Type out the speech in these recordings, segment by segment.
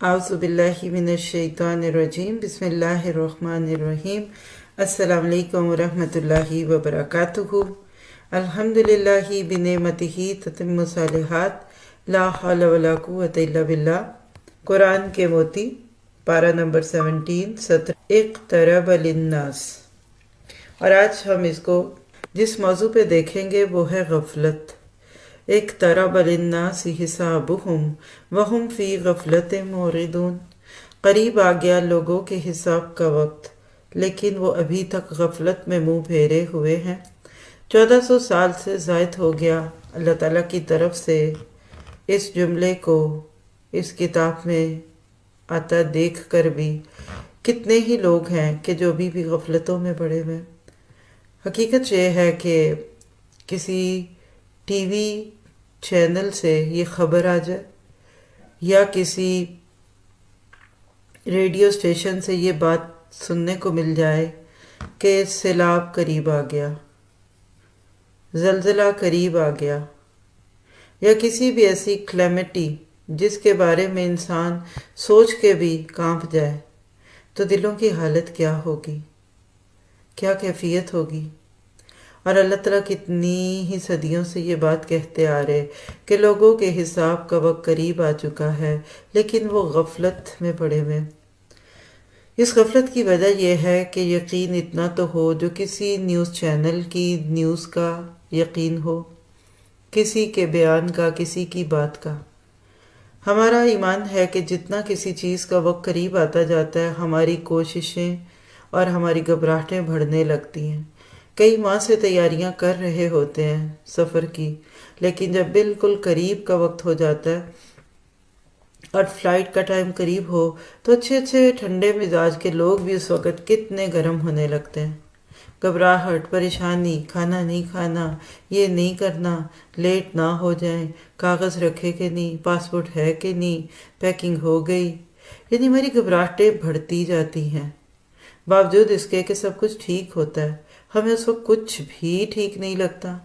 اعوذ باللہ من الشیطان الرجیم بسم اللہ الرحمن الرحیم السلام علیکم ورحمۃ اللہ وبرکاتہ الحمدللہ بنعمتہ تتم الصالحات لا حول ولا قوۃ الا باللہ۔ قرآن کے موتی، پارہ نمبر 17 سطر اقترب للناس۔ اور آج ہم اس کو جس موضوع پہ دیکھیں گے وہ ہے غفلت۔ اقترب للناس حسابہم وہم فی غفلت معرضون۔ قریب آ گیا لوگوں کے حساب کا وقت، لیکن وہ ابھی تک غفلت میں منہ پھیرے ہوئے ہیں۔ 1400 سال سے زائد ہو گیا اللہ تعالیٰ کی طرف سے اس جملے کو اس کتاب میں آتا دیکھ کر بھی کتنے ہی لوگ ہیں کہ جو ابھی بھی غفلتوں میں پڑے ہوئے۔ حقیقت یہ ہے کہ کسی ٹی وی چینل سے یہ خبر آ جائے یا کسی ریڈیو اسٹیشن سے یہ بات سننے کو مل جائے کہ سیلاب قریب آ گیا، زلزلہ قریب آ گیا، یا کسی بھی ایسی کلیمٹی جس کے بارے میں انسان سوچ کے بھی کانپ جائے، تو دلوں کی حالت کیا ہوگی، کیا کیفیت ہوگی۔ اور اللہ تعالیٰ کتنی ہی صدیوں سے یہ بات کہتے آ رہے کہ لوگوں کے حساب کا وقت قریب آ چکا ہے، لیکن وہ غفلت میں پڑے ہوئے۔ اس غفلت کی وجہ یہ ہے کہ یقین اتنا تو ہو جو کسی نیوز چینل کی نیوز کا یقین ہو، کسی کے بیان کا، کسی کی بات کا۔ ہمارا ایمان ہے کہ جتنا کسی چیز کا وقت قریب آتا جاتا ہے، ہماری کوششیں اور ہماری گھبراہٹیں بڑھنے لگتی ہیں۔ کئی ماہ سے تیاریاں کر رہے ہوتے ہیں سفر کی، لیکن جب بالکل قریب کا وقت ہو جاتا ہے اور فلائٹ کا ٹائم قریب ہو تو اچھے ٹھنڈے مزاج کے لوگ بھی اس وقت کتنے گرم ہونے لگتے ہیں۔ گھبراہٹ، پریشانی، کھانا نہیں کھانا، یہ نہیں کرنا، لیٹ نہ ہو جائیں، کاغذ رکھے کہ نہیں، پاسپورٹ ہے کہ نہیں، پیکنگ ہو گئی، یعنی ہماری گھبراہٹیں بڑھتی جاتی ہیں۔ باوجود اس کے کہ سب کچھ ٹھیک ہوتا ہے، ہمیں اس وقت کچھ بھی ٹھیک نہیں لگتا۔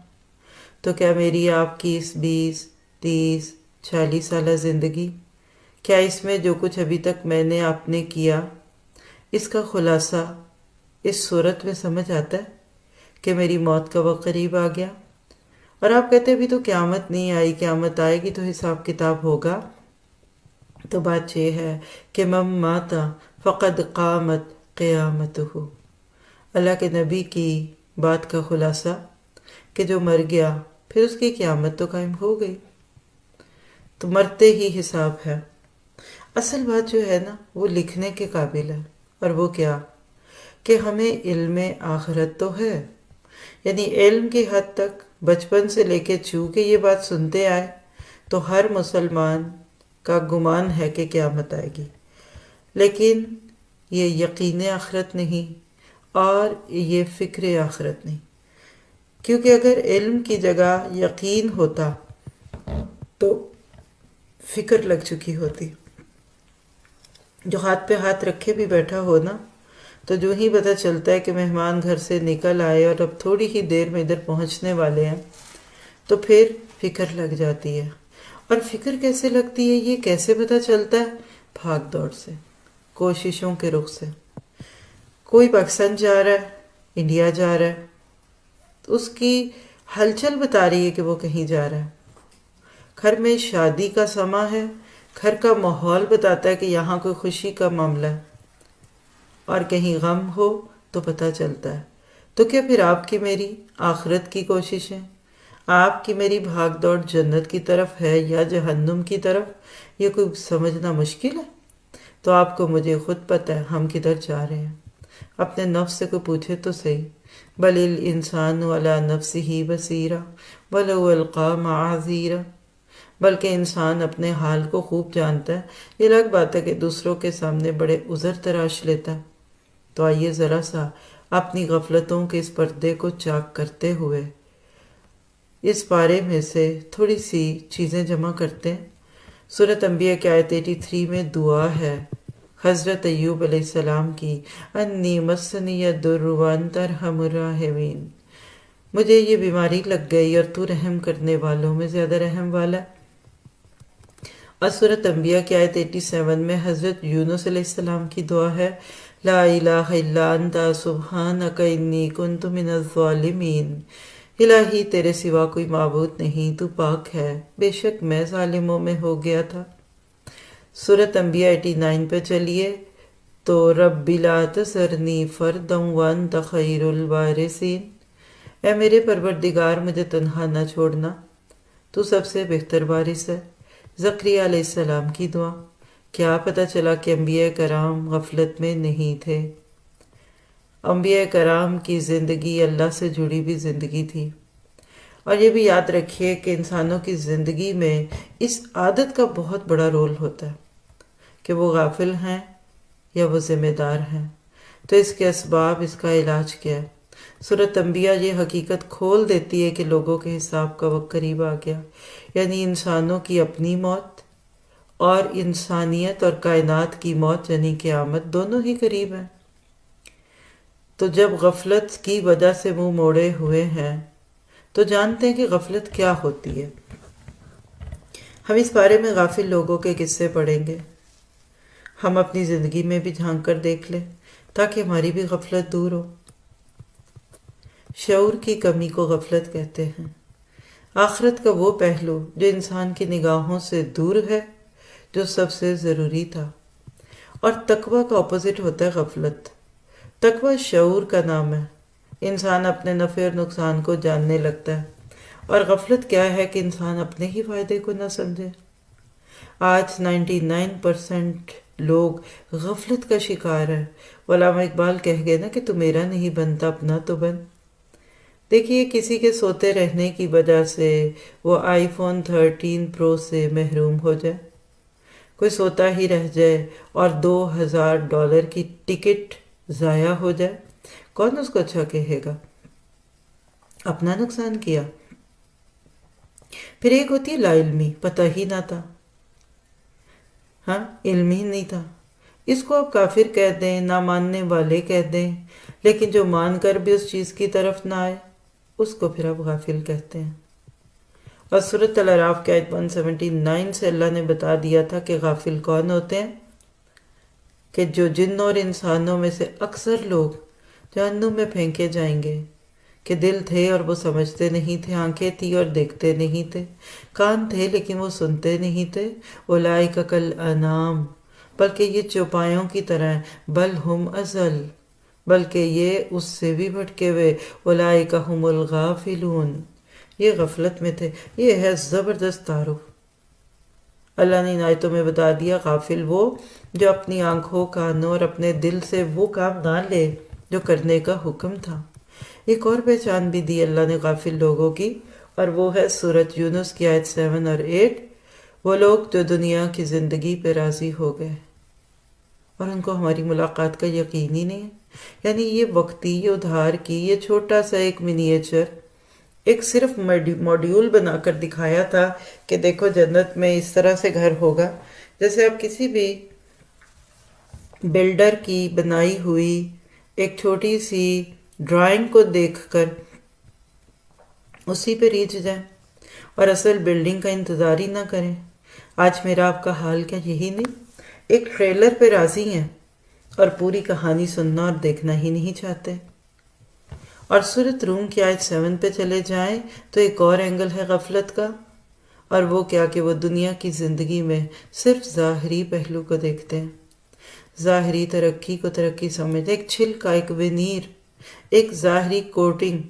تو کیا میری آپ کی اس 20، 30، 40 سالہ زندگی، کیا اس میں جو کچھ ابھی تک میں نے آپ نے کیا، اس کا خلاصہ اس صورت میں سمجھ آتا ہے کہ میری موت کا وقت قریب آ گیا؟ اور آپ کہتے ہیں ابھی تو قیامت نہیں آئی، قیامت آئے گی تو حساب کتاب ہوگا۔ تو بات یہ ہے کہ من مات فقد قامت قیامتہ۔ اللہ کے نبی کی بات کا خلاصہ کہ جو مر گیا پھر اس کی قیامت تو قائم ہو گئی، تو مرتے ہی حساب ہے۔ اصل بات جو ہے نا وہ لکھنے کے قابل ہے، اور وہ کیا کہ ہمیں علم آخرت تو ہے، یعنی علم کی حد تک بچپن سے لے کے چونکہ یہ بات سنتے آئے تو ہر مسلمان کا گمان ہے کہ قیامت آئے گی، لیکن یہ یقین آخرت نہیں اور یہ فکر آخرت نہیں۔ کیونکہ اگر علم کی جگہ یقین ہوتا تو فکر لگ چکی ہوتی۔ جو ہاتھ پہ ہاتھ رکھے بھی بیٹھا ہو نا، تو جو ہی پتہ چلتا ہے کہ مہمان گھر سے نکل آئے اور اب تھوڑی ہی دیر میں ادھر پہنچنے والے ہیں، تو پھر فکر لگ جاتی ہے۔ اور فکر کیسے لگتی ہے، یہ کیسے پتہ چلتا ہے؟ بھاگ دوڑ سے، کوششوں کے رخ سے۔ کوئی پاکستان جا رہا ہے، انڈیا جا رہا ہے، تو اس کی ہلچل بتا رہی ہے کہ وہ کہیں جا رہا ہے۔ گھر میں شادی کا سماں ہے، گھر کا ماحول بتاتا ہے کہ یہاں کوئی خوشی کا معاملہ ہے، اور کہیں غم ہو تو پتہ چلتا ہے۔ تو کیا پھر آپ کی میری آخرت کی کوششیں، آپ کی میری بھاگ دوڑ جنت کی طرف ہے یا جہنم کی طرف، یہ کوئی سمجھنا مشکل ہے؟ تو آپ کو مجھے خود پتہ ہے ہم کدھر جا رہے ہیں۔ اپنے نفس سے کوئی پوچھے تو صحیح، بل الانسان علی نفسہ بصیرہ ولو القی معاذیرہ۔ بلکہ انسان اپنے حال کو خوب جانتا ہے۔ یہ الگ بات ہے کہ دوسروں کے سامنے بڑے عذر تراش لیتا ہے۔ تو آئیے ذرا سا اپنی غفلتوں کے اس پردے کو چاک کرتے ہوئے اس بارے میں سے تھوڑی سی چیزیں جمع کرتے ہیں۔ سورۃ انبیاء کی آیت 83 میں دعا ہے حضرت ایوب علیہ السلام کی، انی مسنی الضر وانت ارحم الراحمین۔ مجھے یہ بیماری لگ گئی اور تو رحم کرنے والوں میں زیادہ رحم والا ہے۔ اور سورۃ انبیاء کی آیت 87 میں حضرت یونس علیہ السلام کی دعا ہے، لا الہ الا انت سبحانک انی کنت من الظالمین۔ الہی تیرے سوا کوئی معبود نہیں، تو پاک ہے، بے شک میں ظالموں میں ہو گیا تھا۔ سورۃ انبیاء 89 پہ چلیے تو رب لا تذرنی فردا وانت خیر الوارثین، اے میرے پروردگار مجھے تنہا نہ چھوڑنا، تو سب سے بہتر وارث ہے۔ زکریا علیہ السلام کی دعا، کیا پتہ چلا کہ انبیاء کرام غفلت میں نہیں تھے۔ انبیاء کرام کی زندگی اللہ سے جڑی بھی زندگی تھی، اور یہ بھی یاد رکھیے کہ انسانوں کی زندگی میں اس عادت کا بہت بڑا رول ہوتا ہے کہ وہ غافل ہیں یا وہ ذمہ دار ہیں۔ تو اس کے اسباب، اس کا علاج کیا ہے؟ سورۃ انبیاء یہ حقیقت کھول دیتی ہے کہ لوگوں کے حساب کا وقت قریب آ گیا، یعنی انسانوں کی اپنی موت اور انسانیت اور کائنات کی موت یعنی قیامت دونوں ہی قریب ہیں۔ تو جب غفلت کی وجہ سے منہ موڑے ہوئے ہیں تو جانتے ہیں کہ غفلت کیا ہوتی ہے۔ ہم اس بارے میں غافل لوگوں کے قصے پڑھیں گے، ہم اپنی زندگی میں بھی جھانک کر دیکھ لیں تاکہ ہماری بھی غفلت دور ہو۔ شعور کی کمی کو غفلت کہتے ہیں۔ آخرت کا وہ پہلو جو انسان کی نگاہوں سے دور ہے، جو سب سے ضروری تھا، اور تقوی کا اپوزٹ ہوتا ہے غفلت۔ تقوی شعور کا نام ہے، انسان اپنے نفع اور نقصان کو جاننے لگتا ہے، اور غفلت کیا ہے کہ انسان اپنے ہی فائدے کو نہ سمجھے۔ آج 99% لوگ غفلت کا شکار ہے۔ علامہ اقبال کہہ گئے نا کہ تو میرا نہیں بنتا اپنا تو بن۔ دیکھیے کسی کے سوتے رہنے کی وجہ سے وہ آئی فون 13 پرو سے محروم ہو جائے، کوئی سوتا ہی رہ جائے اور $2000 کی ٹکٹ ضائع ہو جائے، کون اس کو اچھا کہے گا؟ اپنا نقصان کیا۔ پھر ایک ہوتی ہے لا علمی، پتہ ہی نہ تھا، ہاں علم ہی نہیں تھا، اس کو آپ کافر کہہ دیں، نہ ماننے والے کہہ دیں، لیکن جو مان کر بھی اس چیز کی طرف نہ آئے اس کو پھر آپ غافل کہتے ہیں۔ اور سورۃ الاعراف کے آیت 179 سے اللہ نے بتا دیا تھا کہ غافل کون ہوتے ہیں، کہ جو جنوں اور انسانوں میں سے اکثر لوگ جہنم میں پھینکے جائیں گے، کہ دل تھے اور وہ سمجھتے نہیں تھے، آنکھیں تھی اور دیکھتے نہیں تھے، کان تھے لیکن وہ سنتے نہیں تھے، اولئک کالانعام، بلکہ یہ چوپایوں کی طرح ہیں، بل ہم اضل، بلکہ یہ اس سے بھی بھٹکے ہوئے، اولئک هم الغافلون، یہ غفلت میں تھے۔ یہ ہے زبردست تعارف۔ اللہ نے ان آیتوں میں بتا دیا غافل وہ جو اپنی آنکھوں، کانوں اور اپنے دل سے وہ کام نہ لے جو کرنے کا حکم تھا۔ ایک اور پہچان بھی دی اللہ نے غافل لوگوں کی، اور وہ ہے سورۃ یونس کی آیت 7 اور 8، وہ لوگ جو دنیا کی زندگی پہ راضی ہو گئے اور ان کو ہماری ملاقات کا یقین ہی نہیں ہے، یعنی یہ وقتی، یہ ادھار کی، یہ چھوٹا سا ایک منیچر، ایک صرف موڈیول بنا کر دکھایا تھا کہ دیکھو جنت میں اس طرح سے گھر ہوگا، جیسے آپ کسی بھی بلڈر کی بنائی ہوئی ایک چھوٹی سی ڈرائنگ کو دیکھ کر اسی پہ ریچھ جائیں اور اصل بلڈنگ کا انتظار ہی نہ کریں۔ آج میرا آپ کا حال کیا یہی نہیں؟ ایک ٹریلر پہ راضی ہیں اور پوری کہانی سننا اور دیکھنا ہی نہیں چاہتے۔ اور سورۃ روم کی آیت 7 پہ چلے جائیں تو ایک اور اینگل ہے غفلت کا، اور وہ کیا کہ وہ دنیا کی زندگی میں صرف ظاہری پہلو کو دیکھتے ہیں، ظاہری ترقی کو ترقی سمجھتے، ایک چھلکا، ایک ونیر، ایک ظاہری کوٹنگ،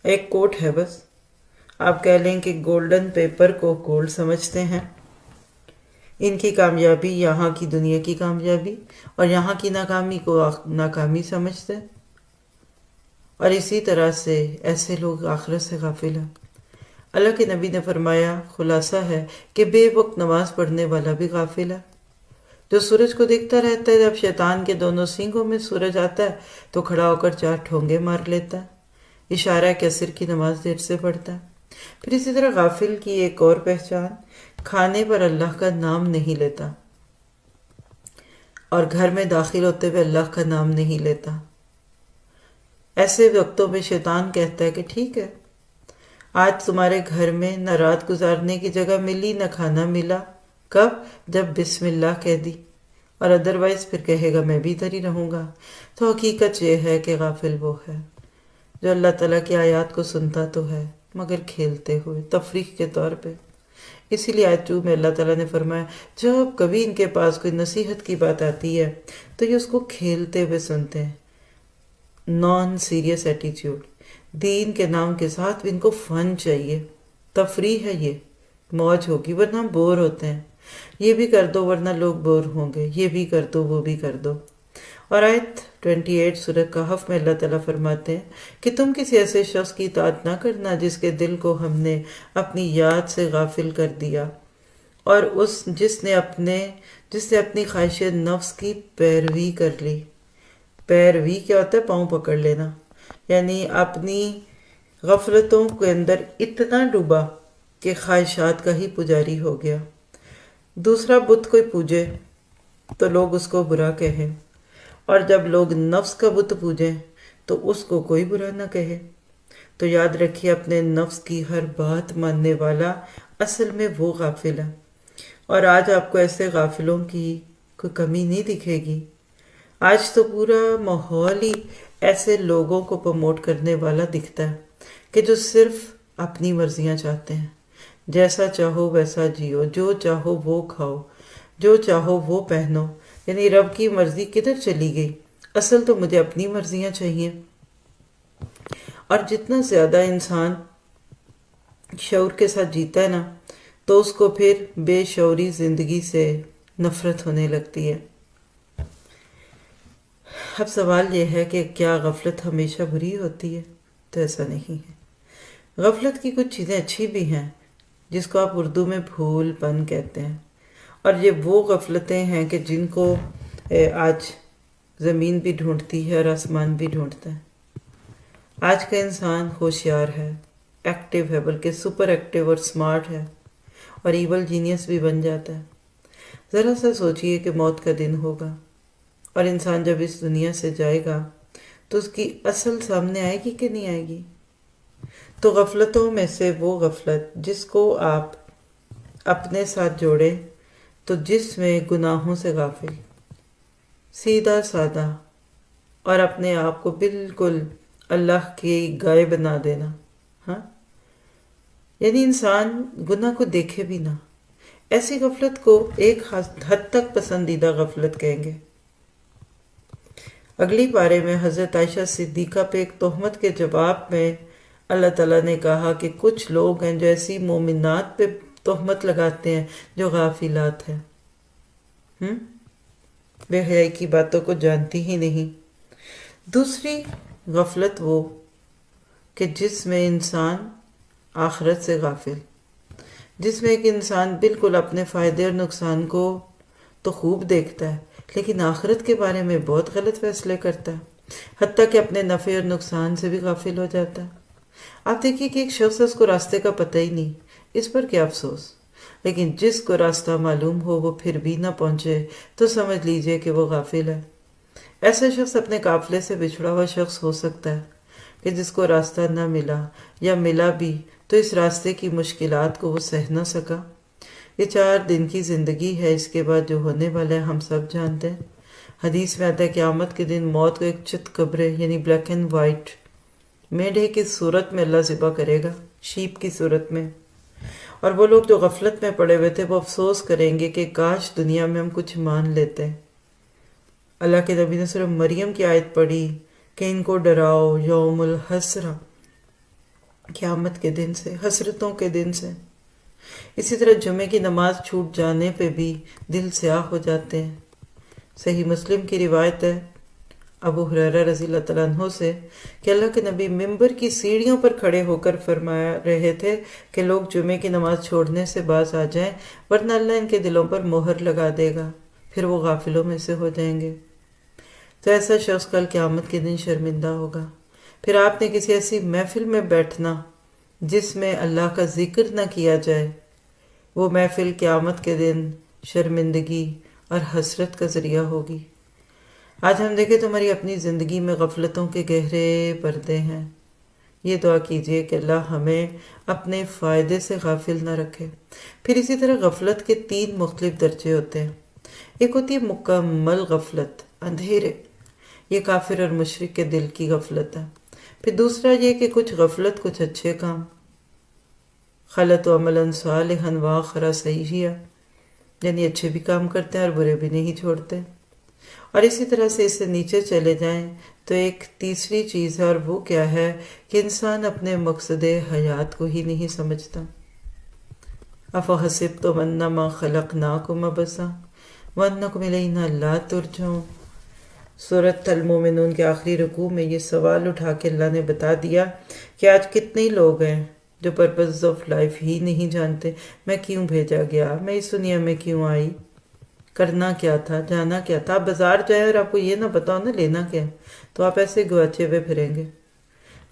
ایک کوٹ ہے بس۔ آپ کہہ لیں کہ گولڈن پیپر کو گولڈ سمجھتے ہیں۔ ان کی کامیابی یہاں کی دنیا کی کامیابی اور یہاں کی ناکامی کو ناکامی سمجھتے ہیں، اور اسی طرح سے ایسے لوگ آخرت سے غافل ہیں۔ اللہ کے نبی نے فرمایا، خلاصہ ہے کہ بے وقت نماز پڑھنے والا بھی غافل ہے، جو سورج کو دیکھتا رہتا ہے، جب شیطان کے دونوں سینگوں میں سورج آتا ہے تو کھڑا ہو کر 4 ٹھونگے مار لیتا ہے، اشارہ ہے کہ عصر کی نماز دیر سے پڑھتا ہے۔ پھر اسی طرح غافل کی ایک اور پہچان، کھانے پر اللہ کا نام نہیں لیتا اور گھر میں داخل ہوتے ہوئے اللہ کا نام نہیں لیتا۔ ایسے وقتوں میں شیطان کہتا ہے کہ ٹھیک ہے، آج تمہارے گھر میں نہ رات گزارنے کی جگہ ملی، نہ کھانا ملا، کب؟ جب بسم اللہ کہہ دی، اور ادروائز پھر کہے گا میں بھی ادھر ہی رہوں گا۔ تو حقیقت یہ ہے کہ غافل وہ ہے جو اللہ تعالیٰ کی آیات کو سنتا تو ہے مگر کھیلتے ہوئے، تفریح کے طور پہ۔ اسی لیے آیت 2 میں اللہ تعالیٰ نے فرمایا جب کبھی ان کے پاس کوئی نصیحت کی بات آتی ہے تو یہ اس کو کھیلتے ہوئے سنتے ہیں، نان سیریس ایٹیچیوڈ۔ دین کے نام کے ساتھ بھی ان کو فن چاہیے، تفریح ہے، یہ موج ہوگی، ورنہ ہم بور ہوتے ہیں، یہ بھی کر دو ورنہ لوگ بور ہوں گے، یہ بھی کر دو وہ بھی کر دو۔ اور آیت 28 سورہ کہف میں اللہ تعالیٰ فرماتے ہیں کہ تم کسی ایسے شخص کی اطاعت نہ کرنا جس کے دل کو ہم نے اپنی یاد سے غافل کر دیا، اور جس نے اپنی خواہش نفس کی پیروی کر لی۔ پیروی کیا ہوتا ہے؟ پاؤں پکڑ لینا، یعنی اپنی غفلتوں کے اندر اتنا ڈوبا کہ خواہشات کا ہی پجاری ہو گیا۔ دوسرا بت کوئی پوجے تو لوگ اس کو برا کہیں، اور جب لوگ نفس کا بت پوجیں تو اس کو کوئی برا نہ کہے۔ تو یاد رکھیے اپنے نفس کی ہر بات ماننے والا اصل میں وہ غافل ہے، اور آج آپ کو ایسے غافلوں کی کوئی کمی نہیں دکھے گی۔ آج تو پورا ماحول ہی ایسے لوگوں کو پروموٹ کرنے والا دکھتا ہے کہ جو صرف اپنی مرضیاں چاہتے ہیں، جیسا چاہو ویسا جیو، جو چاہو وہ کھاؤ، جو چاہو وہ پہنو۔ یعنی رب کی مرضی کدھر چلی گئی؟ اصل تو مجھے اپنی مرضیاں چاہیے۔ اور جتنا زیادہ انسان شعور کے ساتھ جیتا ہے نا تو اس کو پھر بے شعوری زندگی سے نفرت ہونے لگتی ہے۔ اب سوال یہ ہے کہ کیا غفلت ہمیشہ بری ہوتی ہے؟ تو ایسا نہیں ہے۔ غفلت کی کچھ چیزیں اچھی بھی ہیں جس کو آپ اردو میں بھول پن کہتے ہیں، اور یہ وہ غفلتیں ہیں کہ جن کو آج زمین بھی ڈھونڈتی ہے اور آسمان بھی ڈھونڈتا ہے۔ آج کا انسان ہوشیار ہے، ایکٹیو ہے، بلکہ سپر ایکٹیو اور سمارٹ ہے، اور ایول جینیس بھی بن جاتا ہے۔ ذرا سا سوچئے کہ موت کا دن ہوگا اور انسان جب اس دنیا سے جائے گا تو اس کی اصل سامنے آئے گی کہ نہیں آئے گی؟ تو غفلتوں میں سے وہ غفلت جس کو آپ اپنے ساتھ جوڑیں تو جس میں گناہوں سے غافل، سیدھا سادہ، اور اپنے آپ کو بالکل اللہ کی گائے بنا دینا، ہاں، یعنی انسان گناہ کو دیکھے بھی نہ، ایسی غفلت کو ایک حد تک پسندیدہ غفلت کہیں گے۔ اگلی پارے میں حضرت عائشہ صدیقہ پہ ایک تہمت کے جواب میں اللہ تعالیٰ نے کہا کہ کچھ لوگ ہیں جو ایسی مومنات پہ تہمت لگاتے ہیں جو غافلات ہیں، بے حیائی کی باتوں کو جانتی ہی نہیں۔ دوسری غفلت وہ کہ جس میں انسان آخرت سے غافل، جس میں ایک انسان بالکل اپنے فائدے اور نقصان کو تو خوب دیکھتا ہے لیکن آخرت کے بارے میں بہت غلط فیصلے کرتا ہے، حتیٰ کہ اپنے نفع اور نقصان سے بھی غافل ہو جاتا ہے۔ آپ دیکھیے کہ ایک شخص اس کو راستے کا پتہ ہی نہیں، اس پر کیا افسوس، لیکن جس کو راستہ معلوم ہو وہ پھر بھی نہ پہنچے تو سمجھ لیجئے کہ وہ غافل ہے۔ ایسا شخص اپنے قافلے سے بچھڑا ہوا شخص ہو سکتا ہے کہ جس کو راستہ نہ ملا، یا ملا بھی تو اس راستے کی مشکلات کو وہ سہ نہ سکا۔ یہ 4 دن کی زندگی ہے، اس کے بعد جو ہونے والا ہے ہم سب جانتے ہیں۔ حدیث میں آتا ہے قیامت کے دن موت کو ایک چت قبرے یعنی بلیک اینڈ وائٹ میڈے کی صورت میں اللہ ذبح کرے گا، شیپ کی صورت میں، اور وہ لوگ جو غفلت میں پڑے ہوئے تھے وہ افسوس کریں گے کہ کاش دنیا میں ہم کچھ مان لیتے۔ اللہ کے نبی نے سورہ مریم کی آیت پڑھی کہ ان کو ڈراؤ یوم الحسرہ، قیامت کے دن سے، حسرتوں کے دن سے۔ اسی طرح جمعے کی نماز چھوٹ جانے پہ بھی دل سیاہ ہو جاتے ہیں۔ صحیح مسلم کی روایت ہے ابو ہریرہ رضی اللہ تعالیٰ عنہ سے کہ اللہ کے نبی ممبر کی سیڑھیوں پر کھڑے ہو کر فرمایا رہے تھے کہ لوگ جمعے کی نماز چھوڑنے سے باز آ جائیں ورنہ اللہ ان کے دلوں پر مہر لگا دے گا، پھر وہ غافلوں میں سے ہو جائیں گے۔ تو ایسا شخص کل قیامت کے دن شرمندہ ہوگا۔ پھر آپ نے کسی ایسی محفل میں بیٹھنا جس میں اللہ کا ذکر نہ کیا جائے، وہ محفل قیامت کے دن شرمندگی اور حسرت کا ذریعہ ہوگی۔ آج ہم دیکھیں تو ہماری اپنی زندگی میں غفلتوں کے گہرے پردے ہیں یہ دعا کیجیے کہ اللہ ہمیں اپنے فائدے سے غافل نہ رکھے۔ پھر اسی طرح غفلت کے 3 مختلف درجے ہوتے ہیں۔ ایک ہوتی ہے مکمل غفلت، اندھیرے، یہ کافر اور مشرک کے دل کی غفلت ہے۔ پھر دوسرا یہ کہ کچھ غفلت، کچھ اچھے کام، خلط و عملاً صالحاً وآخر سیئا، یعنی اچھے بھی کام کرتے ہیں اور برے بھی نہیں چھوڑتے۔ اور اسی طرح سے اس سے نیچے چلے جائیں تو ایک تیسری چیز ہے، اور وہ کیا ہے کہ انسان اپنے مقصد حیات کو ہی نہیں سمجھتا۔ افحسبتم انما خلقناکم عبثا وانکم الینا لا ترجعون۔ سورۃ المومنون کے آخری رکوع میں یہ سوال اٹھا کے اللہ نے بتا دیا کہ آج کتنے لوگ ہیں جو پرپز آف لائف ہی نہیں جانتے۔ میں کیوں بھیجا گیا، میں اس دنیا میں کیوں آئی، کرنا کیا تھا، جانا کیا تھا۔ آپ بازار جائیں اور آپ کو یہ نہ پتا ہو نا لینا کیا، تو آپ ایسے گواچے ہوئے پھریں گے۔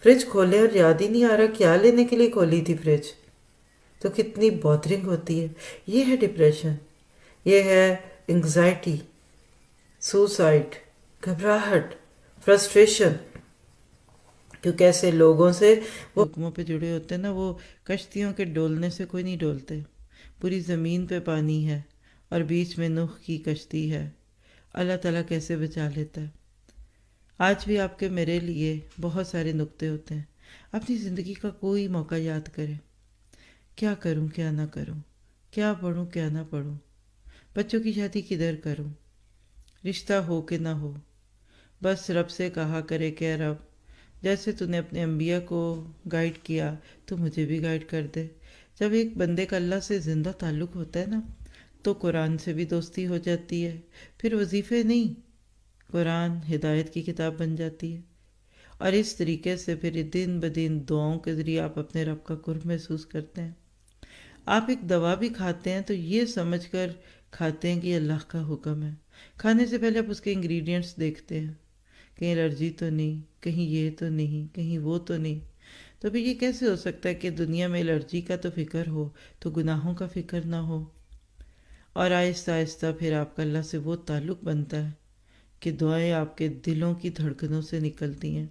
فریج کھولے اور یاد ہی نہیں آ رہا کیا لینے کے لیے کھولی تھی فریج، تو کتنی بودرنگ ہوتی ہے۔ یہ ہے ڈپریشن، یہ ہے انگزائٹی، سوسائڈ، گھبراہٹ، فرسٹریشن۔ کیونکہ ایسے لوگوں سے وہ حکموں پہ جڑے ہوتے ہیں نا، وہ کشتیوں کے ڈولنے سے کوئی نہیں ڈولتے۔ پوری زمین پہ پانی ہے اور بیچ میں نوح کی کشتی ہے، اللہ تعالیٰ کیسے بچا لیتا ہے۔ آج بھی آپ کے میرے لیے بہت سارے نقطے ہوتے ہیں۔ اپنی زندگی کا کوئی موقع یاد کریں، کیا کروں کیا نہ کروں، کیا پڑھوں کیا نہ پڑھوں، بچوں کی شادی کدھر کروں، رشتہ ہو کہ نہ ہو۔ بس رب سے کہا کرے کہ رب جیسے تو نے اپنے انبیاء کو گائیڈ کیا تو مجھے بھی گائیڈ کر دے۔ جب ایک بندے کا اللہ سے زندہ تعلق ہوتا ہے نا، تو قرآن سے بھی دوستی ہو جاتی ہے۔ پھر وظیفے نہیں، قرآن ہدایت کی کتاب بن جاتی ہے، اور اس طریقے سے پھر دن بدن دعاؤں کے ذریعے آپ اپنے رب کا قرب محسوس کرتے ہیں۔ آپ ایک دوا بھی کھاتے ہیں تو یہ سمجھ کر کھاتے ہیں کہ یہ اللہ کا حکم ہے۔ کھانے سے پہلے آپ اس کے انگریڈینٹس دیکھتے ہیں، کہیں الرجی تو نہیں، کہیں یہ تو نہیں، کہیں وہ تو نہیں۔ تو پھر یہ کیسے ہو سکتا ہے کہ دنیا میں الرجی کا تو فکر ہو تو گناہوں کا فکر نہ ہو؟ اور آہستہ آہستہ پھر آپ کا اللہ سے وہ تعلق بنتا ہے کہ دعائیں آپ کے دلوں کی دھڑکنوں سے نکلتی ہیں۔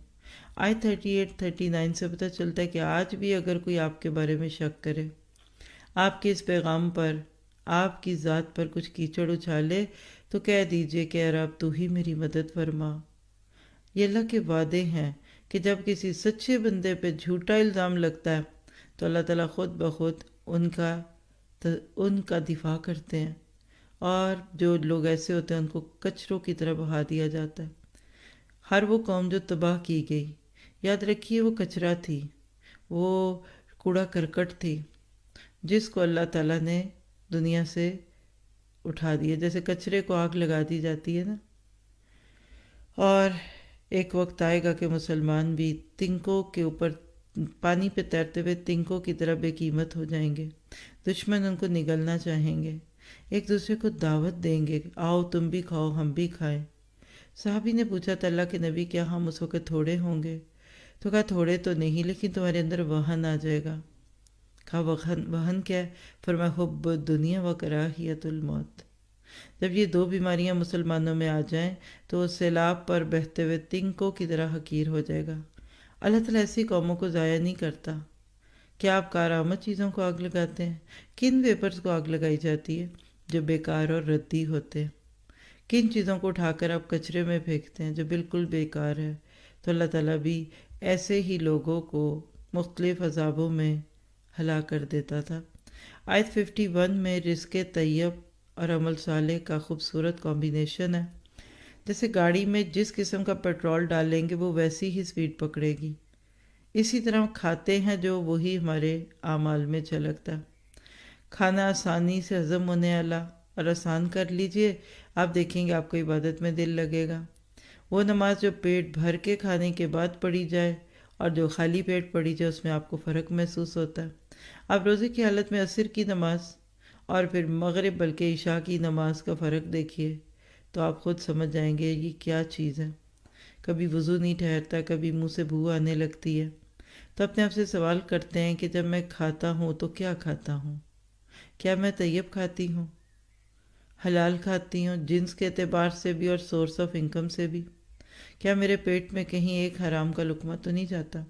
آیت 38 39 سے پتہ چلتا ہے کہ آج بھی اگر کوئی آپ کے بارے میں شک کرے، آپ کے اس پیغام پر، آپ کی ذات پر کچھ کیچڑ اچھالے، تو کہہ دیجئے کہ اے رب تو ہی میری مدد فرما۔ یہ اللہ کے وعدے ہیں کہ جب کسی سچے بندے پہ جھوٹا الزام لگتا ہے تو اللہ تعالیٰ خود بخود ان کا دفاع کرتے ہیں، اور جو لوگ ایسے ہوتے ہیں ان کو کچروں کی طرح بہا دیا جاتا ہے۔ ہر وہ قوم جو تباہ کی گئی، یاد رکھیے وہ کچرا تھی، وہ کوڑا کرکٹ تھی، جس کو اللہ تعالیٰ نے دنیا سے اٹھا دیا۔ جیسے کچرے کو آگ لگا دی جاتی ہے نا، اور ایک وقت آئے گا کہ مسلمان بھی تنکوں کے اوپر پانی پہ تیرتے ہوئے تنکوں کی طرح بے قیمت ہو جائیں گے۔ دشمن ان کو نگلنا چاہیں گے، ایک دوسرے کو دعوت دیں گے، آؤ تم بھی کھاؤ ہم بھی کھائیں۔ صحابی نے پوچھا تھا اللہ کے نبی کیا ہم اس وقت تھوڑے ہوں گے؟ تو کہا تھوڑے تو نہیں، لیکن تمہارے اندر وہن آ جائے گا۔ کہا وہن کیا ہے؟ فرمایا حب الدنیا و کراہیت الموت۔ جب یہ 2 بیماریاں مسلمانوں میں آ جائیں تو وہ سیلاب پر بہتے ہوئے تنکوں کی طرح حقیر ہو جائے گا۔ اللہ تعالیٰ ایسی قوموں کو ضائع نہیں کرتا۔ کیا آپ کارآمد چیزوں کو آگ لگاتے ہیں؟ کن ویپرز کو آگ لگائی جاتی ہے؟ جو بیکار اور ردی ہوتے ہیں۔ کن چیزوں کو اٹھا کر آپ کچرے میں پھینکتے ہیں جو بالکل بیکار ہے؟ تو اللہ تعالیٰ بھی ایسے ہی لوگوں کو مختلف عذابوں میں ہلاک کر دیتا تھا۔ آیت 51 میں رزق طیب اور عمل صالح کا خوبصورت کمبینیشن ہے۔ جیسے گاڑی میں جس قسم کا پیٹرول ڈالیں گے وہ ویسی ہی سپیڈ پکڑے گی، اسی طرح کھاتے ہیں جو وہی ہمارے اعمال میں جھلکتا ہے۔ کھانا آسانی سے ہضم ہونے والا اور آسان کر لیجئے، آپ دیکھیں گے آپ کو عبادت میں دل لگے گا۔ وہ نماز جو پیٹ بھر کے کھانے کے بعد پڑھی جائے اور جو خالی پیٹ پڑھی جائے، اس میں آپ کو فرق محسوس ہوتا ہے۔ آپ روزے کی حالت میں عصر کی نماز اور پھر مغرب بلکہ عشاء کی نماز کا فرق دیکھیے تو آپ خود سمجھ جائیں گے یہ کیا چیز ہے۔ کبھی وضو نہیں ٹھہرتا، کبھی منہ سے بو آنے لگتی ہے۔ تو اپنے آپ سے سوال کرتے ہیں کہ جب میں کھاتا ہوں تو کیا کھاتا ہوں؟ کیا میں طیب کھاتی ہوں، حلال کھاتی ہوں، جنس کے اعتبار سے بھی اور سورس آف انکم سے بھی؟ کیا میرے پیٹ میں کہیں ایک حرام کا لقمہ تو نہیں جاتا؟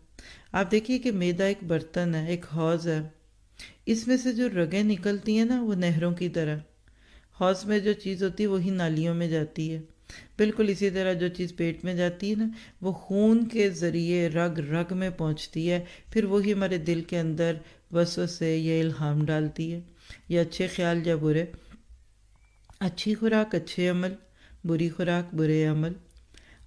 آپ دیکھیے کہ معدہ ایک برتن ہے، ایک حوض ہے، اس میں سے جو رگیں نکلتی ہیں نا وہ نہروں کی طرح، حوض میں جو چیز ہوتی ہے وہی نالیوں میں جاتی ہے، بالکل اسی طرح جو چیز پیٹ میں جاتی ہے نا وہ خون کے ذریعے رگ رگ میں پہنچتی ہے، پھر وہی ہمارے دل کے اندر وسوسے یا الہام ڈالتی ہے، یا اچھے خیال یا برے، اچھی خوراک اچھے عمل، بری خوراک برے عمل۔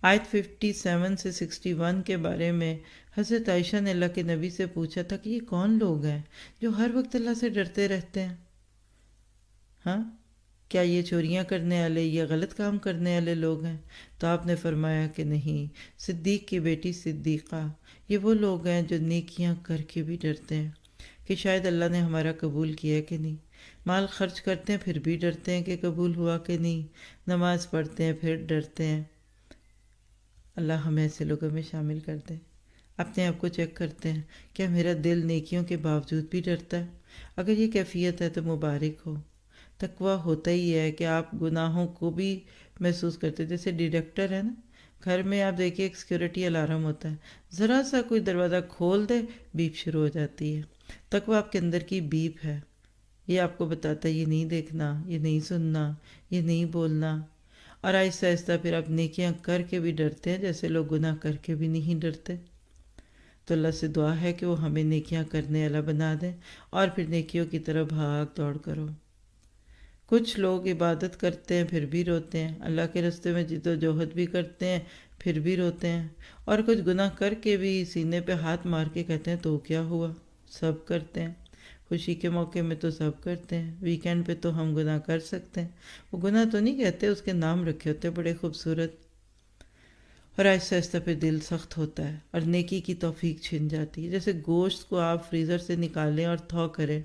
آیت 57 سے 61 کے بارے میں حضرت عائشہ نے اللہ کے نبی سے پوچھا تھا کہ یہ کون لوگ ہیں جو ہر وقت اللہ سے ڈرتے رہتے ہیں؟ ہاں، کیا یہ چوریاں کرنے والے یا غلط کام کرنے والے لوگ ہیں؟ تو آپ نے فرمایا کہ نہیں، صدیق کی بیٹی صدیقہ، یہ وہ لوگ ہیں جو نیکیاں کر کے بھی ڈرتے ہیں کہ شاید اللہ نے ہمارا قبول کیا کہ نہیں، مال خرچ کرتے ہیں پھر بھی ڈرتے ہیں کہ قبول ہوا کہ نہیں، نماز پڑھتے ہیں پھر ڈرتے ہیں۔ اللہ ہمیں ایسے لوگوں میں شامل کر دے۔ اپنے آپ کو چیک کرتے ہیں، کیا میرا دل نیکیوں کے باوجود بھی ڈرتا ہے؟ اگر یہ کیفیت ہے تو مبارک ہو۔ تقویٰ ہوتا ہی ہے کہ آپ گناہوں کو بھی محسوس کرتے ہیں، جیسے ڈیٹیکٹر ہے نا، گھر میں آپ دیکھیے ایک سیکیورٹی الارم ہوتا ہے، ذرا سا کوئی دروازہ کھول دے بیپ شروع ہو جاتی ہے۔ تقویٰ آپ کے اندر کی بیپ ہے، یہ آپ کو بتاتا ہے یہ نہیں دیکھنا، یہ نہیں سننا، یہ نہیں بولنا، اور آہستہ آہستہ پھر آپ نیکیاں کر کے بھی ڈرتے ہیں جیسے لوگ گناہ کر کے بھی نہیں ڈرتے۔ تو اللہ سے دعا ہے کہ وہ ہمیں نیکیاں کرنے والا بنا دیں اور پھر نیکیوں کی طرف بھاگ دوڑ کرو۔ کچھ لوگ عبادت کرتے ہیں پھر بھی روتے ہیں، اللہ کے راستے میں جد و جہد بھی کرتے ہیں پھر بھی روتے ہیں، اور کچھ گناہ کر کے بھی سینے پہ ہاتھ مار کے کہتے ہیں تو کیا ہوا، سب کرتے ہیں، خوشی کے موقع میں تو سب کرتے ہیں، ویکینڈ پہ تو ہم گناہ کر سکتے ہیں۔ وہ گناہ تو نہیں کہتے، اس کے نام رکھے ہوتے بڑے خوبصورت، اور آہستہ آہستہ پھر دل سخت ہوتا ہے اور نیکی کی توفیق چھن جاتی ہے۔ جیسے گوشت کو آپ فریزر سے نکالیں اور تھو کریں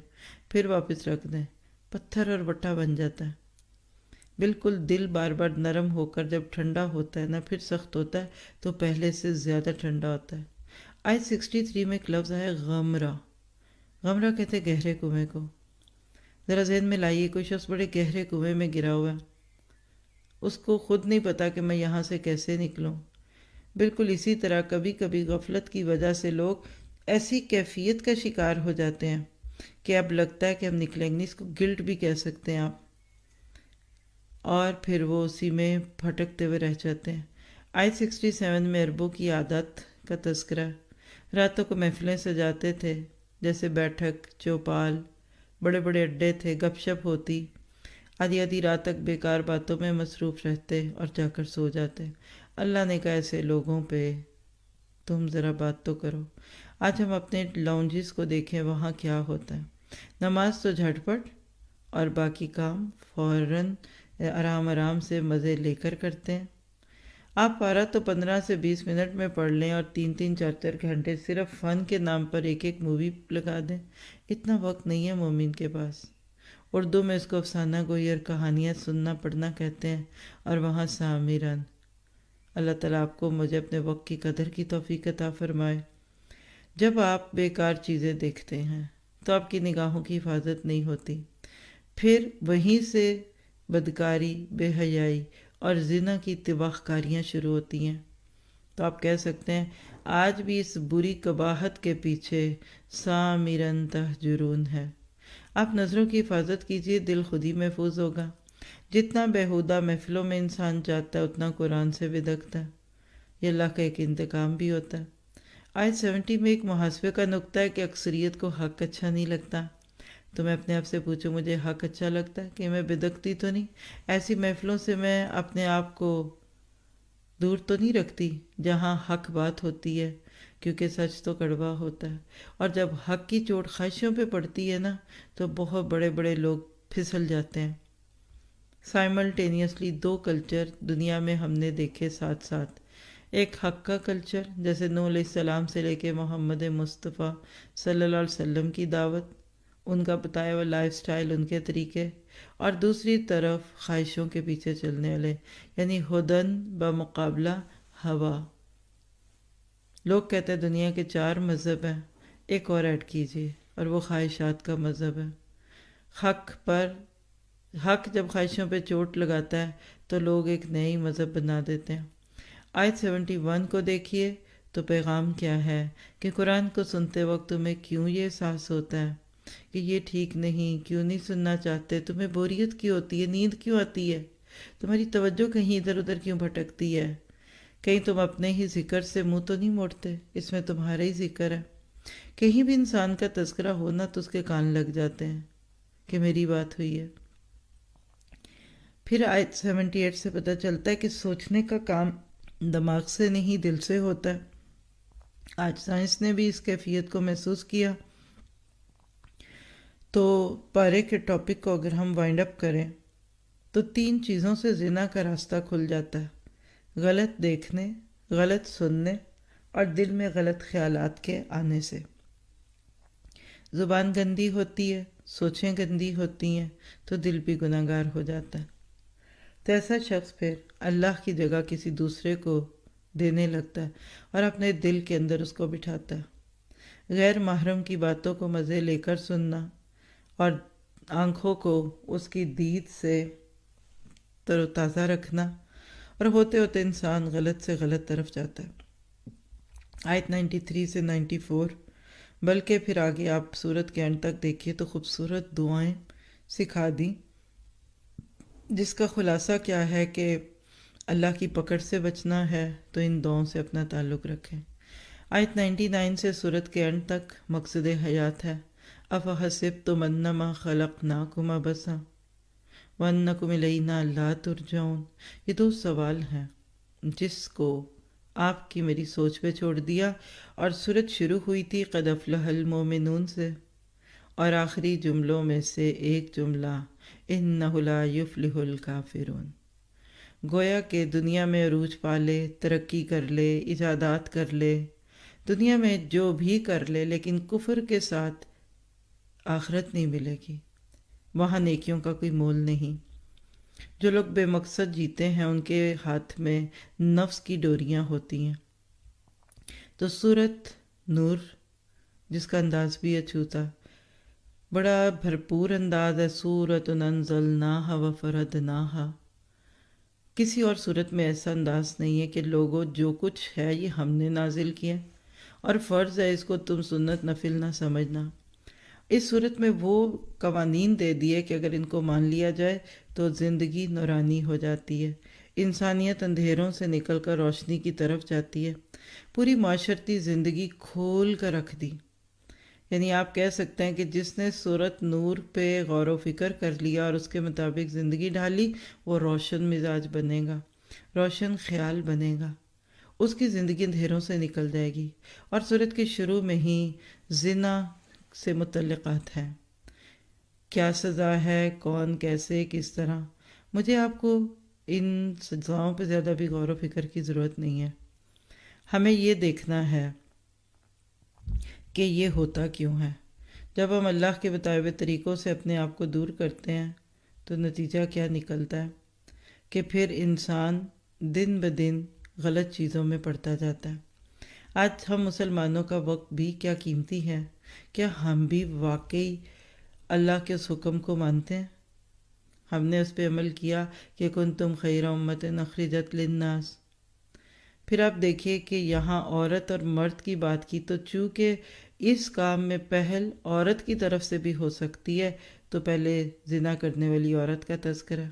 پھر واپس رکھ دیں، پتھر اور وٹا بن جاتا ہے۔ بالکل دل بار بار نرم ہو کر جب ٹھنڈا ہوتا ہے نا پھر سخت ہوتا ہے تو پہلے سے زیادہ ٹھنڈا ہوتا ہے۔ آیت 63 میں ایک لفظ ہے غمرہ، غمرہ کہتے ہیں گہرے کنویں کو۔ ذرا ذہن میں لائیے، کوئی شخص بڑے گہرے کنویں میں گرا ہوا ہے، اس کو خود نہیں پتا کہ میں یہاں سے کیسے نکلوں۔ بالکل اسی طرح کبھی کبھی غفلت کی وجہ سے لوگ ایسی کیفیت کا شکار ہو جاتے ہیں کہ اب لگتا ہے کہ ہم نکلیں گے، اس کو گلٹ بھی کہہ سکتے ہیں آپ، اور پھر وہ اسی میں پھٹکتے ہوئے رہ جاتے ہیں۔ آیت 67 میں عربوں کی عادت کا تذکرہ، راتوں کو محفلیں سجاتے تھے، جیسے بیٹھک، چوپال، بڑے بڑے اڈے تھے، گپ شپ ہوتی، آدھی آدھی رات تک بیکار باتوں میں مصروف رہتے اور جا کر سو جاتے۔ اللہ نے کہا ایسے لوگوں پہ تم ذرا بات تو کرو۔ آج ہم اپنے لاؤنجز کو دیکھیں، وہاں کیا ہوتا ہے، نماز تو جھٹ پٹ اور باقی کام فوراً آرام آرام سے مزے لے کر کرتے ہیں۔ آپ پارا تو 15 سے 20 منٹ میں پڑھ لیں اور 3 4 گھنٹے صرف فن کے نام پر ایک ایک مووی لگا دیں، اتنا وقت نہیں ہے مومن کے پاس۔ اردو میں اس کو افسانہ گوئی اور کہانیاں سننا پڑھنا کہتے ہیں، اور وہاں سامران۔ اللہ تعالیٰ آپ کو مجھے اپنے وقت کی قدر کی توفیق عطا فرمائے۔ جب آپ بیکار چیزیں دیکھتے ہیں تو آپ کی نگاہوں کی حفاظت نہیں ہوتی، پھر وہیں سے بدکاری، بے حیائی اور زنا کی طباخ کاریاں شروع ہوتی ہیں۔ تو آپ کہہ سکتے ہیں آج بھی اس بری قباحت کے پیچھے سامرن تہجرون ہے۔ آپ نظروں کی حفاظت کیجئے، دل خود ہی محفوظ ہوگا۔ جتنا بیہودہ محفلوں میں انسان جاتا ہے اتنا قرآن سے بدکتا ہے، یہ اللہ کا ایک انتقام بھی ہوتا ہے۔ آیت 70 میں ایک محاسبے کا نقطہ ہے کہ اکثریت کو حق اچھا نہیں لگتا، تو میں اپنے آپ سے پوچھوں مجھے حق اچھا لگتا ہے کہ میں بدکتی تو نہیں؟ ایسی محفلوں سے میں اپنے آپ کو دور تو نہیں رکھتی جہاں حق بات ہوتی ہے، کیونکہ سچ تو کڑوا ہوتا ہے، اور جب حق کی چوٹ خواہشوں پہ پڑتی ہے نا تو بہت بڑے بڑے لوگ پھسل جاتے ہیں۔ سائملٹینیسلی 2 کلچر دنیا میں ہم نے دیکھے ساتھ ساتھ، ایک حق کا کلچر جیسے نوح علیہ السلام سے لے کے محمد مصطفیٰ صلی اللہ علیہ وسلم کی دعوت، ان کا بتایا ہوا لائف سٹائل، ان کے طریقے، اور دوسری طرف خواہشوں کے پیچھے چلنے والے، یعنی ہدن بمقابلہ ہوا۔ لوگ کہتے ہیں دنیا کے 4 مذہب ہیں، ایک اور ایڈ کیجیے، اور وہ خواہشات کا مذہب ہے۔ حق جب خواہشوں پہ چوٹ لگاتا ہے تو لوگ ایک نئی مذہب بنا دیتے ہیں۔ آیت 71 کو دیکھیے تو پیغام کیا ہے کہ قرآن کو سنتے وقت تمہیں کیوں یہ احساس ہوتا ہے کہ یہ ٹھیک نہیں، کیوں نہیں سننا چاہتے، تمہیں بوریت کیوں ہوتی ہے، نیند کیوں آتی ہے، تمہاری توجہ کہیں ادھر ادھر کیوں بھٹکتی ہے، کہیں تم اپنے ہی ذکر سے منہ تو نہیں موڑتے، اس میں تمہارا ہی ذکر ہے۔ کہیں بھی انسان کا تذکرہ ہونا تو اس کے کان لگ جاتے ہیں کہ میری بات ہوئی ہے۔ پھر آیت 78 سے پتہ چلتا ہے کہ سوچنے کا کام دماغ سے نہیں دل سے ہوتا ہے۔ آج سائنس نے بھی اس کیفیت کو محسوس کیا۔ تو پارے کے ٹاپک کو اگر ہم وائنڈ اپ کریں تو 3 چیزوں سے زنا کا راستہ کھل جاتا ہے: غلط دیکھنے، غلط سننے اور دل میں غلط خیالات کے آنے سے۔ زبان گندی ہوتی ہے، سوچیں گندی ہوتی ہیں تو دل بھی گناہ گار ہو جاتا ہے۔ تو ایسا شخص پھر اللہ کی جگہ کسی دوسرے کو دینے لگتا ہے اور اپنے دل کے اندر اس کو بٹھاتا ہے۔ غیر محرم کی باتوں کو مزے لے کر سننا اور آنکھوں کو اس کی دید سے تر و تازہ رکھنا، اور ہوتے ہوتے انسان غلط سے غلط طرف جاتا ہے۔ آیت 93 سے 94، بلکہ پھر آگے آپ سورت کے اینڈ تک دیکھیے تو خوبصورت دعائیں سکھا دیں، جس کا خلاصہ کیا ہے کہ اللہ کی پکڑ سے بچنا ہے تو ان دعاؤں سے اپنا تعلق رکھیں۔ آیت 99 سے سورت کے اینڈ تک مقصد حیات ہے۔ افحسبتم انما خلقناکم عبثا وانکم الینا لا ترجعون۔ یہ 2 سوال ہیں جس کو آپ کی میری سوچ پہ چھوڑ دیا، اور سورت شروع ہوئی تھی قد افلح المومنون سے، اور آخری جملوں میں سے ایک جملہ انہ لا یفلح الکافرون۔ گویا کہ دنیا میں عروج پا لے، ترقی کر لے، ایجادات کر لے، دنیا میں جو بھی کر لے، لیکن کفر کے ساتھ آخرت نہیں ملے گی، وہاں نیکیوں کا کوئی مول نہیں۔ جو لوگ بے مقصد جیتے ہیں ان کے ہاتھ میں نفس کی ڈوریاں ہوتی ہیں۔ تو سورت نور، جس کا انداز بھی اچھوتا، بڑا بھرپور انداز ہے۔ سورۃ انزلناہا وفرضناہا۔ کسی اور صورت میں ایسا انداز نہیں ہے کہ لوگوں جو کچھ ہے یہ ہم نے نازل کیا اور فرض ہے، اس کو تم سنت نفل نہ سمجھنا۔ اس صورت میں وہ قوانین دے دیے کہ اگر ان کو مان لیا جائے تو زندگی نورانی ہو جاتی ہے، انسانیت اندھیروں سے نکل کر روشنی کی طرف جاتی ہے، پوری معاشرتی زندگی کھول کر رکھ دی۔ یعنی آپ کہہ سکتے ہیں کہ جس نے سورت نور پہ غور و فکر کر لیا اور اس کے مطابق زندگی ڈھالی، وہ روشن مزاج بنے گا، روشن خیال بنے گا، اس کی زندگی اندھیروں سے نکل جائے گی۔ اور سورت کے شروع میں ہی زنا سے متعلقات ہیں، کیا سزا ہے، کون، کیسے، کس طرح۔ مجھے آپ کو ان سزاؤں پہ زیادہ بھی غور و فکر کی ضرورت نہیں ہے، ہمیں یہ دیکھنا ہے کہ یہ ہوتا کیوں ہے۔ جب ہم اللہ کے بتائے ہوئے طریقوں سے اپنے آپ کو دور کرتے ہیں تو نتیجہ کیا نکلتا ہے کہ پھر انسان دن بدن غلط چیزوں میں پڑتا جاتا ہے۔ آج ہم مسلمانوں کا وقت بھی کیا قیمتی ہے، کیا ہم بھی واقعی اللہ کے اس حکم کو مانتے ہیں؟ ہم نے اس پہ عمل کیا کہ کنتم خیر امۃ اخرجت للناس۔ پھر آپ دیکھیے کہ یہاں عورت اور مرد کی بات کی تو چونکہ اس کام میں پہل عورت کی طرف سے بھی ہو سکتی ہے تو پہلے زنا کرنے والی عورت کا تذکرہ،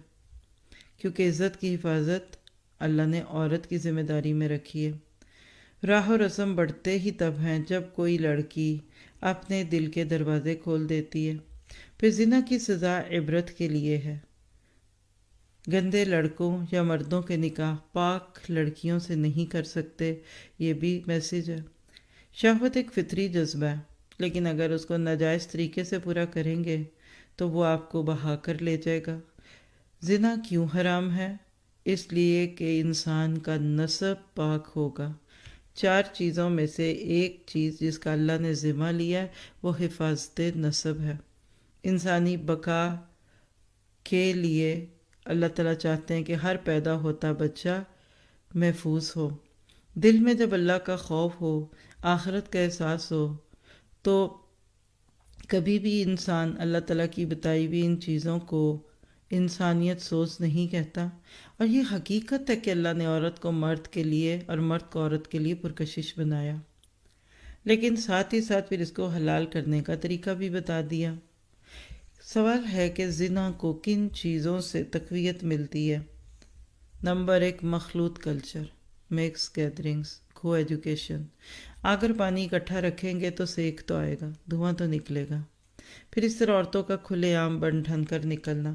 کیونکہ عزت کی حفاظت اللہ نے عورت کی ذمہ داری میں رکھی ہے۔ راہ و رسم بڑھتے ہی تب ہیں جب کوئی لڑکی اپنے دل کے دروازے کھول دیتی ہے۔ پھر زنا کی سزا عبرت کے لیے ہے۔ گندے لڑکوں یا مردوں کے نکاح پاک لڑکیوں سے نہیں کر سکتے، یہ بھی میسیج ہے۔ شہوت ایک فطری جذبہ ہے، لیکن اگر اس کو ناجائز طریقے سے پورا کریں گے تو وہ آپ کو بہا کر لے جائے گا۔ زنا کیوں حرام ہے؟ اس لیے کہ انسان کا نسب پاک ہوگا۔ 4 چیزوں میں سے ایک چیز جس کا اللہ نے ذمہ لیا ہے وہ حفاظت نسب ہے۔ انسانی بقا کے لیے اللہ تعالیٰ چاہتے ہیں کہ ہر پیدا ہوتا بچہ محفوظ ہو۔ دل میں جب اللہ کا خوف ہو، آخرت کا احساس ہو، تو کبھی بھی انسان اللہ تعالیٰ کی بتائی ہوئی ان چیزوں کو انسانیت سوچ نہیں کہتا، اور یہ حقیقت ہے کہ اللہ نے عورت کو مرد کے لیے اور مرد کو عورت کے لیے پرکشش بنایا، لیکن ساتھ ہی ساتھ پھر اس کو حلال کرنے کا طریقہ بھی بتا دیا۔ سوال ہے کہ زنا کو کن چیزوں سے تقویت ملتی ہے؟ نمبر 1، مخلوط کلچر، مکس گیدرنگز، کو ایجوکیشن۔ اگر پانی اکٹھا رکھیں گے تو سیک تو آئے گا، دھواں تو نکلے گا۔ پھر اس طرح عورتوں کا کھلے عام بن ٹھن کر نکلنا،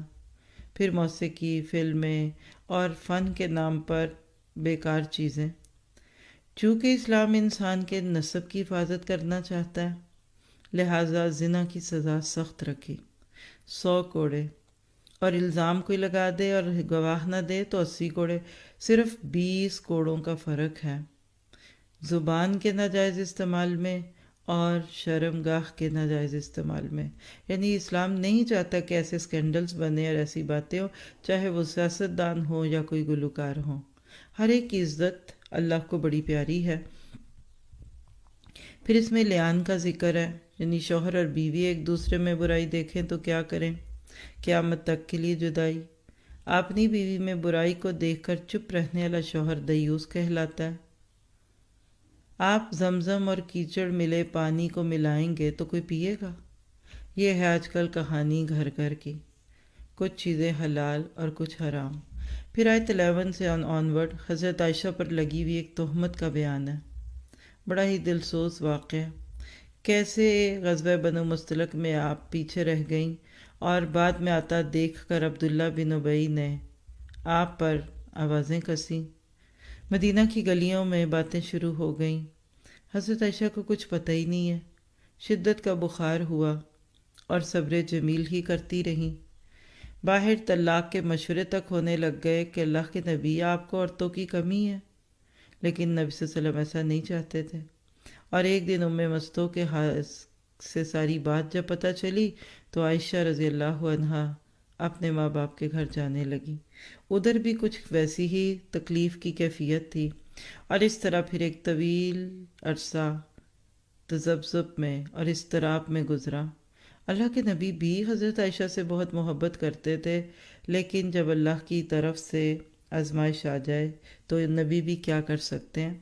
پھر موسیقی، فلمیں اور فن کے نام پر بیکار چیزیں۔ چونکہ اسلام انسان کے نسب کی حفاظت کرنا چاہتا ہے، لہٰذا زنا کی سزا سخت رکھی، 100 کوڑے، اور الزام کوئی لگا دے اور گواہ نہ دے تو 80 کوڑے، صرف 20 کوڑوں کا فرق ہے زبان کے ناجائز استعمال میں اور شرمگاہ کے ناجائز استعمال میں۔ یعنی اسلام نہیں چاہتا کہ ایسے سکینڈلز بنے اور ایسی باتیں ہوں، چاہے وہ سیاستدان ہوں یا کوئی گلوکار ہوں۔ ہر ایک کی عزت اللہ کو بڑی پیاری ہے۔ پھر اس میں لیان کا ذکر ہے، یعنی شوہر اور بیوی ایک دوسرے میں برائی دیکھیں تو کیا کریں؟ قیامت تک کے لیے جدائی۔ اپنی بیوی میں برائی کو دیکھ کر چپ رہنے والا شوہر دیوس کہلاتا ہے۔ آپ زمزم اور کیچڑ ملے پانی کو ملائیں گے تو کوئی پیے گا؟ یہ ہے آج کل کہانی گھر گھر کی، کچھ چیزیں حلال اور کچھ حرام۔ پھر آیت 11 سے آنورڈ حضرت عائشہ پر لگی ہوئی ایک تہمت کا بیان ہے، بڑا ہی دلسوز واقعہ۔ کیسے غزوہ بنو مستلق میں آپ پیچھے رہ گئیں اور بعد میں آتا دیکھ کر عبداللہ بن ابی نے آپ پر آوازیں کسیں۔ مدینہ کی گلیوں میں باتیں شروع ہو گئیں۔ حضرت عائشہ کو کچھ پتہ ہی نہیں ہے، شدت کا بخار ہوا اور صبر جمیل ہی کرتی رہیں۔ باہر طلاق کے مشورے تک ہونے لگ گئے کہ اللہ کے نبی، آپ کو عورتوں کی کمی ہے، لیکن نبی صلی اللہ علیہ وسلم ایسا نہیں چاہتے تھے۔ اور ایک دن ام مستوں کے سے ساری بات جب پتہ چلی تو عائشہ رضی اللہ عنہا اپنے ماں باپ کے گھر جانے لگی۔ ادھر بھی کچھ ویسی ہی تکلیف کی کیفیت تھی، اور اس طرح پھر ایک طویل عرصہ تذبذب میں اور اضطراب میں گزرا۔ اللہ کے نبی بھی حضرت عائشہ سے بہت محبت کرتے تھے، لیکن جب اللہ کی طرف سے آزمائش آ جائے تو نبی بھی کیا کر سکتے ہیں؟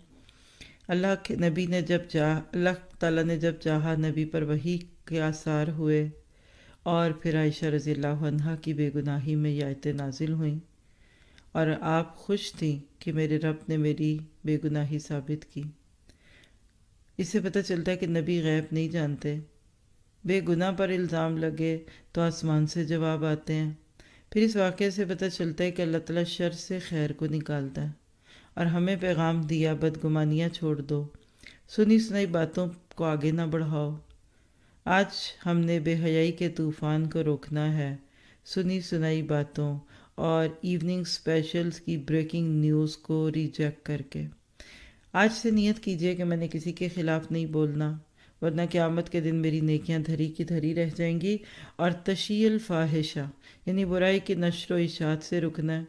اللہ کے نبی نے اللہ تعالیٰ نے جب چاہا نبی پر وحی کے آثار ہوئے، اور پھر عائشہ رضی اللہ عنہا کی بے گناہی میں یہ آیتیں نازل ہوئیں، اور آپ خوش تھیں کہ میرے رب نے میری بے گناہی ثابت کی۔ اس سے پتہ چلتا ہے کہ نبی غیب نہیں جانتے۔ بے گناہ پر الزام لگے تو آسمان سے جواب آتے ہیں۔ پھر اس واقعے سے پتہ چلتا ہے کہ اللہ تعالیٰ شر سے خیر کو نکالتا ہے، اور ہمیں پیغام دیا بدگمانیاں چھوڑ دو، سنی سنائی باتوں کو آگے نہ بڑھاؤ۔ آج ہم نے بے حیائی کے طوفان کو روکنا ہے، سنی سنائی باتوں اور ایوننگ اسپیشلز کی بریکنگ نیوز کو ریجیکٹ کر کے۔ آج سے نیت کیجئے کہ میں نے کسی کے خلاف نہیں بولنا، ورنہ قیامت کے دن میری نیکیاں دھری کی دھری رہ جائیں گی۔ اور تشیع الفاحشہ، یعنی برائی کی نشر و اشاعت سے رکنا ہے۔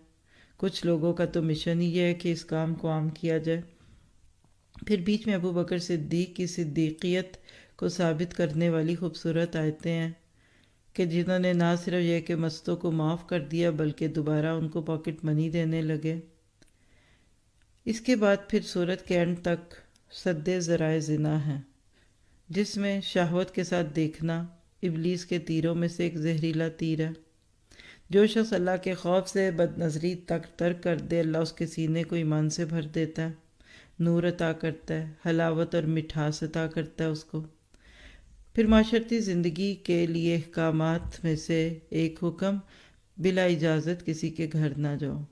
کچھ لوگوں کا تو مشن ہی یہ ہے کہ اس کام کو عام کیا جائے۔ پھر بیچ میں ابو بکر صدیق کی صدیقیت کو ثابت کرنے والی خوبصورت آیتیں ہیں کہ جنہوں نے نہ صرف یہ کہ مستوں کو معاف کر دیا بلکہ دوبارہ ان کو پاکٹ منی دینے لگے۔ اس کے بعد پھر سورت کے اینڈ تک سد ذرائع زنا ہے، جس میں شہوت کے ساتھ دیکھنا ابلیس کے تیروں میں سے ایک زہریلا تیر ہے۔ جو شخص اللہ کے خوف سے بد نظری تک ترک کر دے، اللہ اس کے سینے کو ایمان سے بھر دیتا ہے، نور عطا کرتا ہے، حلاوت اور مٹھاس عطا کرتا ہے اس کو۔ پھر معاشرتی زندگی کے لیے احکامات میں سے ایک حکم، بلا اجازت کسی کے گھر نہ جاؤ۔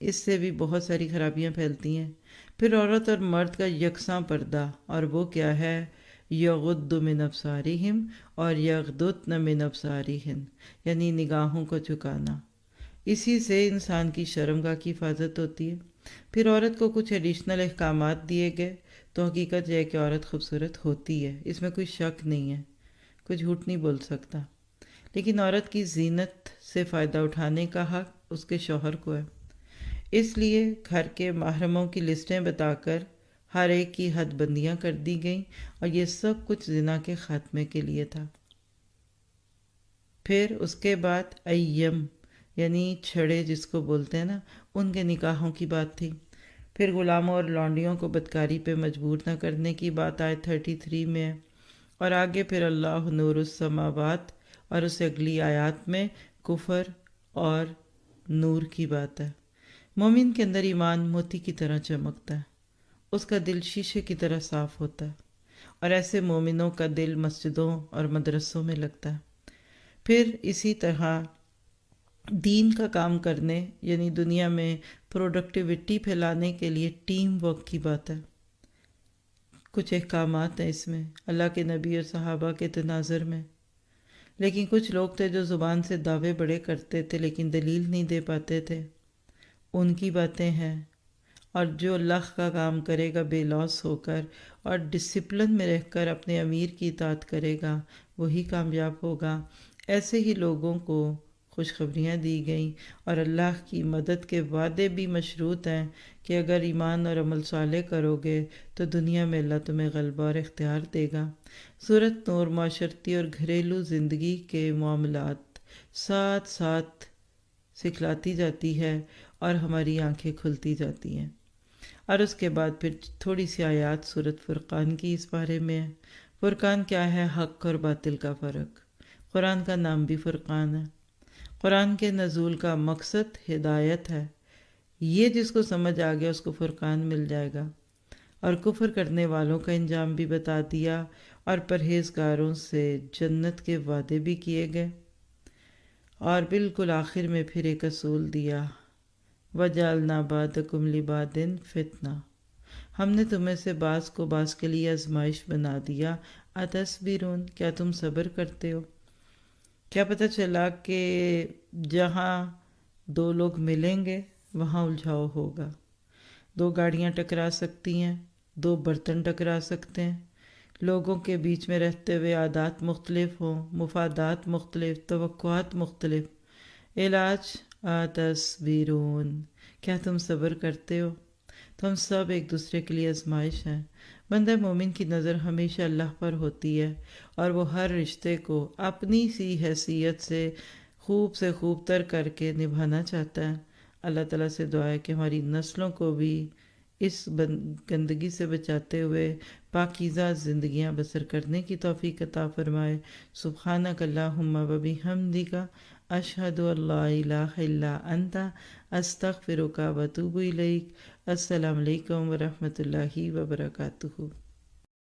اس سے بھی بہت ساری خرابیاں پھیلتی ہیں۔ پھر عورت اور مرد کا یکساں پردہ، اور وہ کیا ہے؟ یغض من ابصارہم اور یغضضن من ابصارہن، یعنی نگاہوں کو جھکانا۔ اسی سے انسان کی شرمگاہ کی حفاظت ہوتی ہے۔ پھر عورت کو کچھ ایڈیشنل احکامات دیے گئے، تو حقیقت یہ ہے کہ عورت خوبصورت ہوتی ہے، اس میں کوئی شک نہیں ہے، کوئی جھوٹ نہیں بول سکتا، لیکن عورت کی زینت سے فائدہ اٹھانے کا حق اس کے شوہر کو ہے۔ اس لیے گھر کے محرموں کی لسٹیں بتا کر ہر ایک کی حد بندیاں کر دی گئیں، اور یہ سب کچھ زنا کے خاتمے کے لیے تھا۔ پھر اس کے بعد ایم یعنی چھڑے جس کو بولتے ہیں نا، ان کے نکاحوں کی بات تھی۔ پھر غلاموں اور لونڈیوں کو بدکاری پہ مجبور نہ کرنے کی بات آیت 33 میں ہے، اور آگے پھر اللہ نور السماوات اور اس اگلی آیات میں کفر اور نور کی بات ہے۔ مومن کے اندر ایمان موتی کی طرح چمکتا ہے، اس کا دل شیشے کی طرح صاف ہوتا ہے، اور ایسے مومنوں کا دل مسجدوں اور مدرسوں میں لگتا ہے۔ پھر اسی طرح دین کا کام کرنے یعنی دنیا میں پروڈکٹیوٹی پھیلانے کے لیے ٹیم ورک کی بات ہے۔ کچھ احکامات ہیں اس میں اللہ کے نبی اور صحابہ کے تناظر میں، لیکن کچھ لوگ تھے جو زبان سے دعوے بڑے کرتے تھے لیکن دلیل نہیں دے پاتے تھے، ان کی باتیں ہیں۔ اور جو اللہ کا کام کرے گا بے لوث ہو کر اور ڈسپلن میں رہ کر اپنے امیر کی اطاعت کرے گا وہی کامیاب ہوگا۔ ایسے ہی لوگوں کو خوشخبریاں دی گئیں، اور اللہ کی مدد کے وعدے بھی مشروط ہیں کہ اگر ایمان اور عمل صالح کرو گے تو دنیا میں اللہ تمہیں غلبہ اور اختیار دے گا۔ سورۃ نور معاشرتی اور گھریلو زندگی کے معاملات ساتھ ساتھ سکھلاتی جاتی ہے اور ہماری آنکھیں کھلتی جاتی ہیں۔ اور اس کے بعد پھر تھوڑی سی آیات سورۃ فرقان کی اس بارے میں ہے۔ فرقان کیا ہے؟ حق اور باطل کا فرق۔ قرآن کا نام بھی فرقان ہے۔ قرآن کے نزول کا مقصد ہدایت ہے، یہ جس کو سمجھ آ گیا اس کو فرقان مل جائے گا، اور کفر کرنے والوں کا انجام بھی بتا دیا، اور پرہیزگاروں سے جنت کے وعدے بھی کیے گئے، اور بالکل آخر میں پھر ایک اصول دیا، وَجَعَلْنَا بَعْضَكُمْ لِبَعْضٍ فِتْنَةً، ہم نے تمہیں سے بعض کو بعض کے لیے آزمائش بنا دیا، اَتَصْبِرُونَ، کیا تم صبر کرتے ہو؟ کیا پتہ چلا کہ جہاں دو لوگ ملیں گے وہاں الجھاؤ ہوگا، دو گاڑیاں ٹکرا سکتی ہیں، دو برتن ٹکرا سکتے ہیں، لوگوں کے بیچ میں رہتے ہوئے عادات مختلف ہوں، مفادات مختلف، توقعات مختلف۔ علاج تصبرون، کیا تم صبر کرتے ہو؟ تو ہم سب ایک دوسرے کے لیے آزمائش ہیں۔ بندہ مومن کی نظر ہمیشہ اللہ پر ہوتی ہے، اور وہ ہر رشتے کو اپنی سی حیثیت سے خوب تر کر کے نبھانا چاہتا ہے۔ اللہ تعالیٰ سے دعا ہے کہ ہماری نسلوں کو بھی اس گندگی سے بچاتے ہوئے پاکیزہ زندگیاں بسر کرنے کی توفیق عطا فرمائے۔ سبحانک اللہم و بحمدک، اشہد ان لا الہ الا انت، استغفرک و اتوب الیک۔ السلام علیکم ورحمۃ اللہ وبرکاتہ۔